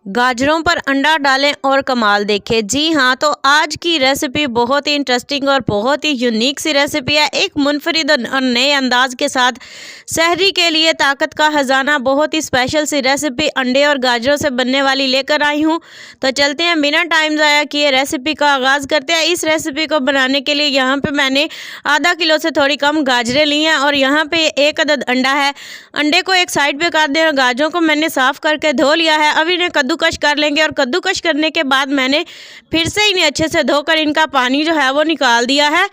गाजरों पर अंडा डालें और कमाल देखें। जी हाँ, तो आज की रेसिपी बहुत ही इंटरेस्टिंग और बहुत ही यूनिक सी रेसिपी है। एक मुनफरिद और नए अंदाज के साथ सहरी के लिए ताकत का खजाना, बहुत ही स्पेशल सी रेसिपी अंडे और गाजरों से बनने वाली लेकर आई हूँ। तो चलते हैं, बिना टाइम ज़ाया किए रेसिपी का आगाज़ करते हैं। इस रेसिपी को बनाने के लिए यहाँ पे मैंने आधा किलो से थोड़ी कम गाजरें ली हैं और यहाँ पे 1 अदद अंडा है। अंडे को एक साइड पे कर दें और गाजरों को मैंने साफ़ करके धो लिया है। अब इन्हें कद्दूकश कर लेंगे और कद्दूकश करने के बाद मैंने फिर से इन्हें अच्छे से धोकर इनका पानी जो है वो निकाल दिया है।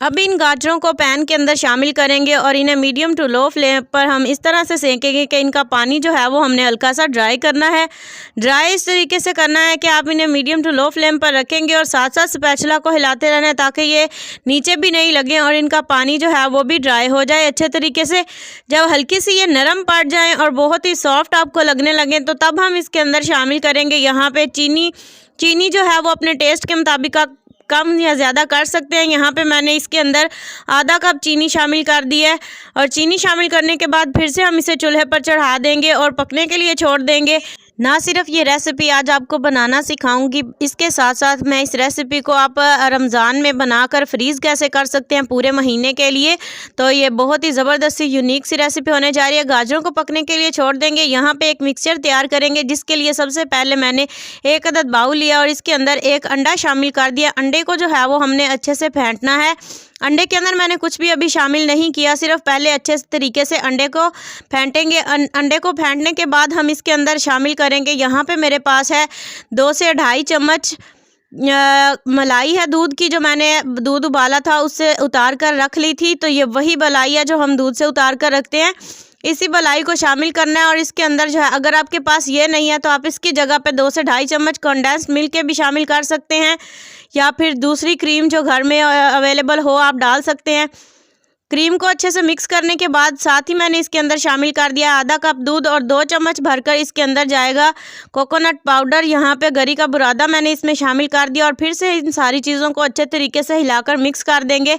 अब इन गाजरों को पैन के अंदर शामिल करेंगे और इन्हें मीडियम टू लो फ्लेम पर हम इस तरह से सेकेंगे कि इनका पानी जो है वो हमने हल्का सा ड्राई करना है। ड्राई इस तरीके से करना है कि आप इन्हें मीडियम टू लो फ्लेम पर रखेंगे और साथ साथ स्पैचुला को हिलाते रहना है ताकि ये नीचे भी नहीं लगे और इनका पानी जो है वो भी ड्राई हो जाए अच्छे तरीके से। जब हल्की सी ये नरम पड़ जाएँ और बहुत ही सॉफ्ट आपको लगने लगें तो तब हम इसके अंदर शामिल करेंगे यहाँ पर चीनी जो है वो अपने टेस्ट के मुताबिक कम या ज़्यादा कर सकते हैं। यहाँ पे मैंने इसके अंदर आधा कप चीनी शामिल कर दी है और चीनी शामिल करने के बाद फिर से हम इसे चूल्हे पर चढ़ा देंगे और पकने के लिए छोड़ देंगे। ना सिर्फ ये रेसिपी आज आपको बनाना सिखाऊंगी, इसके साथ साथ मैं इस रेसिपी को आप रमज़ान में बनाकर फ्रीज़ कैसे कर सकते हैं पूरे महीने के लिए। तो ये बहुत ही ज़बरदस्त सी यूनिक सी रेसिपी होने जा रही है। गाजरों को पकने के लिए छोड़ देंगे। यहाँ पे एक मिक्सचर तैयार करेंगे जिसके लिए सबसे पहले मैंने 1 अदद बाउल लिया और इसके अंदर 1 अंडा शामिल कर दिया। अंडे को जो है वो हमने अच्छे से फेंटना है। अंडे के अंदर मैंने कुछ भी अभी शामिल नहीं किया, सिर्फ पहले अच्छे तरीके से अंडे को फेंटेंगे। अंडे को फेंटने के बाद हम इसके अंदर शामिल करेंगे, यहाँ पे मेरे पास है 2 से 2.5 चम्मच मलाई है दूध की, जो मैंने दूध उबाला था उससे उतार कर रख ली थी। तो ये वही मलाई है जो हम दूध से उतार कर रखते हैं। इसी मलाई को शामिल करना है और इसके अंदर जो है, अगर आपके पास ये नहीं है तो आप इसकी जगह पे 2 से 2.5 चम्मच कंडेंस्ड मिल्क के भी शामिल कर सकते हैं या फिर दूसरी क्रीम जो घर में अवेलेबल हो आप डाल सकते हैं। क्रीम को अच्छे से मिक्स करने के बाद साथ ही मैंने इसके अंदर शामिल कर दिया आधा कप दूध और 2 चम्मच भरकर इसके अंदर जाएगा कोकोनट पाउडर। यहाँ पे गरी का बुरादा मैंने इसमें शामिल कर दिया और फिर से इन सारी चीज़ों को अच्छे तरीके से हिलाकर मिक्स कर देंगे।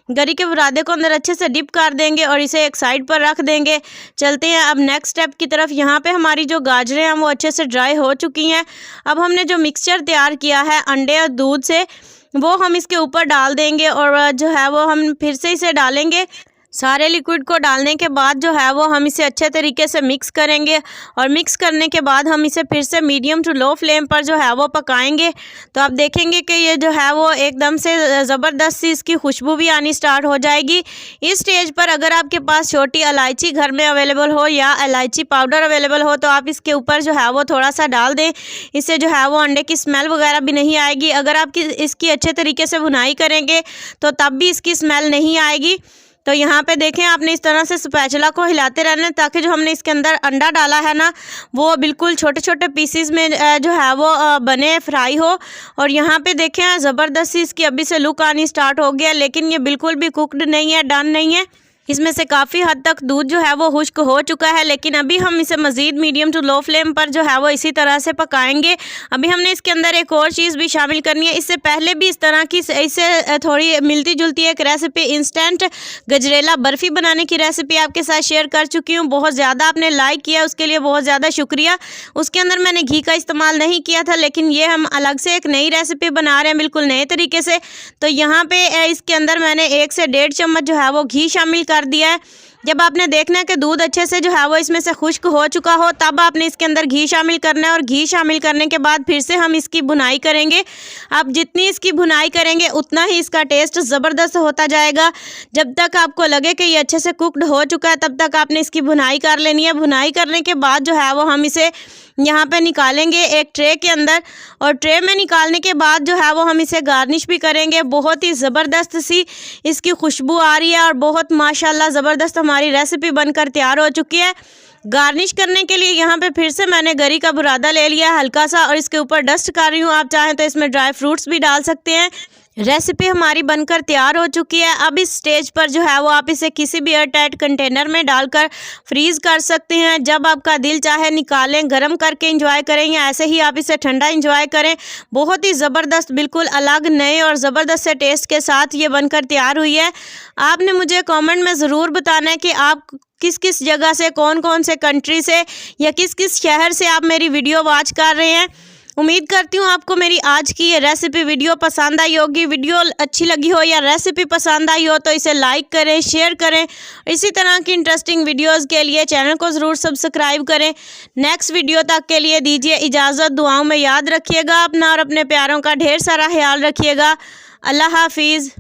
गरी के बुरादे को अंदर अच्छे से डिप कर देंगे और इसे एक साइड पर रख देंगे। चलते हैं अब नेक्स्ट स्टेप की तरफ। यहाँ पे हमारी जो गाजरें हैं वो अच्छे से ड्राई हो चुकी हैं। अब हमने जो मिक्सचर तैयार किया है अंडे और दूध से, वो हम इसके ऊपर डाल देंगे और जो है वो हम फिर से इसे डालेंगे। सारे लिक्विड को डालने के बाद जो है वो हम इसे अच्छे तरीके से मिक्स करेंगे और मिक्स करने के बाद हम इसे फिर से मीडियम टू लो फ्लेम पर जो है वो पकाएंगे। तो आप देखेंगे कि ये जो है वो एकदम से ज़बरदस्त सी इसकी खुशबू भी आनी स्टार्ट हो जाएगी। इस स्टेज पर अगर आपके पास छोटी इलायची घर में अवेलेबल हो या इलायची पाउडर अवेलेबल हो तो आप इसके ऊपर जो है वो थोड़ा सा डाल दें। इससे जो है वो अंडे की स्मेल वगैरह भी नहीं आएगी। अगर आप इसकी अच्छे तरीके से भुनाई करेंगे तो तब भी इसकी स्मेल नहीं आएगी। तो यहाँ पे देखें, आपने इस तरह से स्पैचुला को हिलाते रहना ताकि जो हमने इसके अंदर अंडा डाला है ना वो बिल्कुल छोटे छोटे पीसीज में जो है वो बने फ्राई हो। और यहाँ पे देखें ज़बरदस्त सी इसकी अभी से लुक आनी स्टार्ट हो गया, लेकिन ये बिल्कुल भी कुकड नहीं है, डन नहीं है। इसमें से काफ़ी हद तक दूध जो है वो खुश्क हो चुका है, लेकिन अभी हम इसे मज़ीद मीडियम टू लो फ्लेम पर जो है वो इसी तरह से पकाएंगे। अभी हमने इसके अंदर एक और चीज़ भी शामिल करनी है। इससे पहले भी इस तरह की इससे थोड़ी मिलती जुलती एक रेसिपी, इंस्टेंट गजरेला बर्फ़ी बनाने की रेसिपी आपके साथ शेयर कर चुकी हूँ। बहुत ज़्यादा आपने लाइक किया, उसके लिए बहुत ज़्यादा शुक्रिया। उसके अंदर मैंने घी का इस्तेमाल नहीं किया था, लेकिन ये हम अलग से एक नई रेसिपी बना रहे हैं बिल्कुल नए तरीके से। तो यहाँ पर इसके अंदर मैंने 1 से 1.5 चम्मच जो है वो घी शामिल कर दिया है। जब आपने देखना है कि दूध अच्छे से जो है वो इसमें से खुश्क हो चुका हो तब आपने इसके अंदर घी शामिल करना है और घी शामिल करने के बाद फिर से हम इसकी भुनाई करेंगे। आप जितनी इसकी भुनाई करेंगे उतना ही इसका टेस्ट ज़बरदस्त होता जाएगा। जब तक आपको लगे कि ये अच्छे से कुकड हो चुका है तब तक आपने इसकी भुनाई कर लेनी है। भुनाई करने के बाद जो है वो हम इसे यहाँ पे निकालेंगे एक ट्रे के अंदर और ट्रे में निकालने के बाद जो है वो हम इसे गार्निश भी करेंगे। बहुत ही ज़बरदस्त सी इसकी खुशबू आ रही है और बहुत माशाल्लाह ज़बरदस्त हमारी रेसिपी बनकर तैयार हो चुकी है। गार्निश करने के लिए यहाँ पे फिर से मैंने गरी का बुरादा ले लिया हल्का सा और इसके ऊपर डस्ट कर रही हूँ। आप चाहें तो इसमें ड्राई फ्रूट्स भी डाल सकते हैं। रेसिपी हमारी बनकर तैयार हो चुकी है। अब इस स्टेज पर जो है वो आप इसे किसी भी एयरटाइट कंटेनर में डालकर फ्रीज़ कर सकते हैं। जब आपका दिल चाहे निकालें, गर्म करके एंजॉय करें या ऐसे ही आप इसे ठंडा एंजॉय करें। बहुत ही ज़बरदस्त, बिल्कुल अलग, नए और ज़बरदस्त से टेस्ट के साथ ये बनकर तैयार हुई है। आपने मुझे कमेंट में ज़रूर बताना है कि आप किस किस जगह से, कौन कौन से कंट्री से या किस किस शहर से आप मेरी वीडियो वॉच कर रहे हैं। उम्मीद करती हूँ आपको मेरी आज की ये रेसिपी वीडियो पसंद आई होगी। वीडियो अच्छी लगी हो या रेसिपी पसंद आई हो तो इसे लाइक करें, शेयर करें। इसी तरह की इंटरेस्टिंग वीडियोस के लिए चैनल को ज़रूर सब्सक्राइब करें। नेक्स्ट वीडियो तक के लिए दीजिए इजाज़त। दुआओं में याद रखिएगा अपना और अपने प्यारों का ढेर सारा ख्याल रखिएगा। अल्लाह हाफिज़।